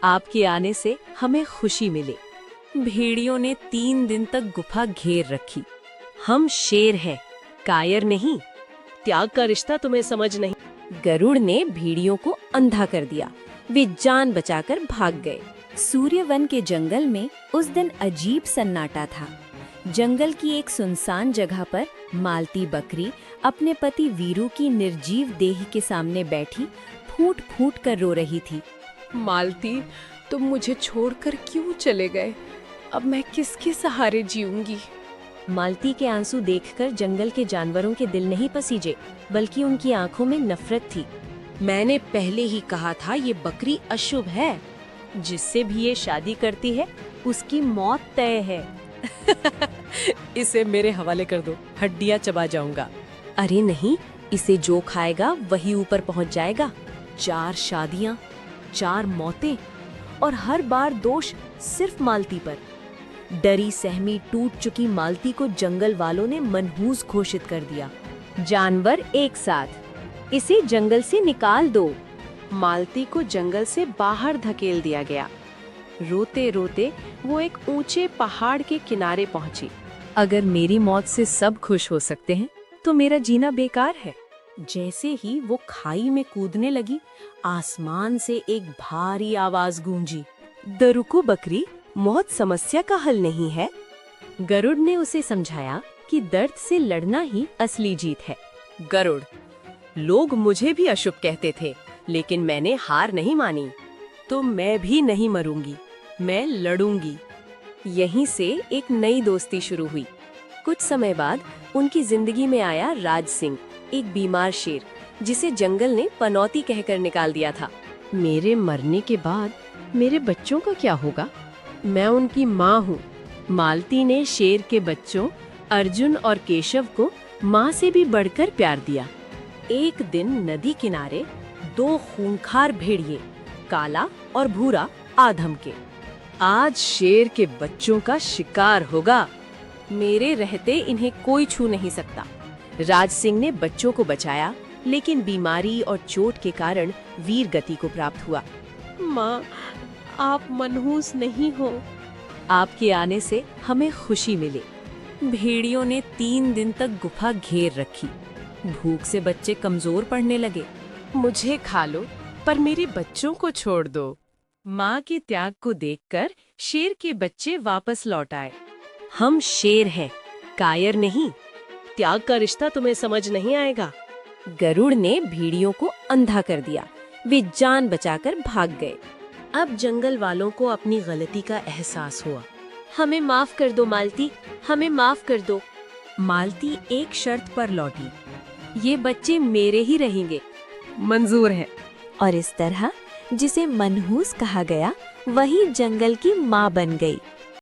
आपके आने से हमें खुशी मिले। भेड़ियों ने 3 दिन तक गुफा घेर रखी। हम शेर हैं, कायर नहीं। त्याग का रिश्ता तुम्हें समझ नहीं। गरुड़ ने भेड़ियों को अंधा कर दिया। वे जान बचाकर भाग गए। सूर्यवन के जंगल में उस दिन अजीब सन्नाटा था। जंगल की एक सुनसान जगह पर मालती बकरी अपने पति वीरू की निर्जीव देह के सामने बैठी फूट फूट कर रो रही थी। मालती, तुम मुझे छोड़कर क्यों चले गए? अब मैं किसके सहारे जीऊंगी? मालती के आंसू देखकर जंगल के जानवरों के दिल नहीं पसीजे, बल्कि उनकी आंखों में नफरत थी। मैंने पहले ही कहा था ये बकरी अशुभ है। जिससे भी ये शादी करती है उसकी मौत तय है। इसे मेरे हवाले कर दो, हड्डियां चबा जाऊंगा। अरे नहीं, इसे जो खाएगा वही ऊपर पहुंच जाएगा। 4 शादियां, 4 मौतें, और हर बार दोष सिर्फ मालती पर। डरी सहमी टूट चुकी मालती को जंगल वालों ने मनहूस घोषित कर दिया। जानवर एक साथ, इसे जंगल से निकाल दो। मालती को जंगल से बाहर धकेल दिया गया। रोते रोते वो एक ऊंचे पहाड़ के किनारे पहुंची। अगर मेरी मौत से सब खुश हो सकते हैं तो मेरा जीना बेकार है। जैसे ही वो खाई में कूदने लगी, आसमान से एक भारी आवाज गूंजी। दरुको बकरी, मौत समस्या का हल नहीं है। गरुड़ ने उसे समझाया कि दर्द से लड़ना ही असली जीत है। गरुड़, लोग मुझे भी अशुभ कहते थे, लेकिन मैंने हार नहीं मानी। तो मैं भी नहीं मरूंगी, मैं लड़ूंगी। यहीं से एक नई दोस्ती शुरू हुई। कुछ समय बाद उनकी जिंदगी में आया राज सिंह, एक बीमार शेर जिसे जंगल ने पनौती कहकर निकाल दिया था। मेरे मरने के बाद मेरे बच्चों का क्या होगा? मैं उनकी माँ हूँ। मालती ने शेर के बच्चों अर्जुन और केशव को माँ से भी बढ़कर प्यार दिया। एक दिन नदी किनारे 2 खूंखार भेड़िए, काला और भूरा, आधम के। आज शेर के बच्चों का शिकार होगा। मेरे रहते इन्हें कोई छू नहीं सकता। राज सिंह ने बच्चों को बचाया, लेकिन बीमारी और चोट के कारण वीर गति को प्राप्त हुआ। माँ, आप मनहूस नहीं हो। आपके आने से हमें खुशी मिले। भेड़ियों ने 3 दिन तक गुफा घेर रखी। भूख से बच्चे कमजोर पड़ने लगे। मुझे खा लो, पर मेरे बच्चों को छोड़ दो। माँ के त्याग को देखकर शेर के बच्चे वापस लौट आए। हम शेर हैं, कायर नहीं। त्याग का रिश्ता तुम्हें समझ नहीं आएगा। गरुड़ ने भेड़ियों को अंधा कर दिया। वे जान बचाकर भाग गए। अब जंगल वालों को अपनी गलती का एहसास हुआ। हमें माफ कर दो मालती, हमें माफ कर दो। मालती एक शर्त पर लौटी, ये बच्चे मेरे ही रहेंगे। मंजूर है। और इस तरह जिसे मनहूस कहा गया वही जंगल की माँ बन गई।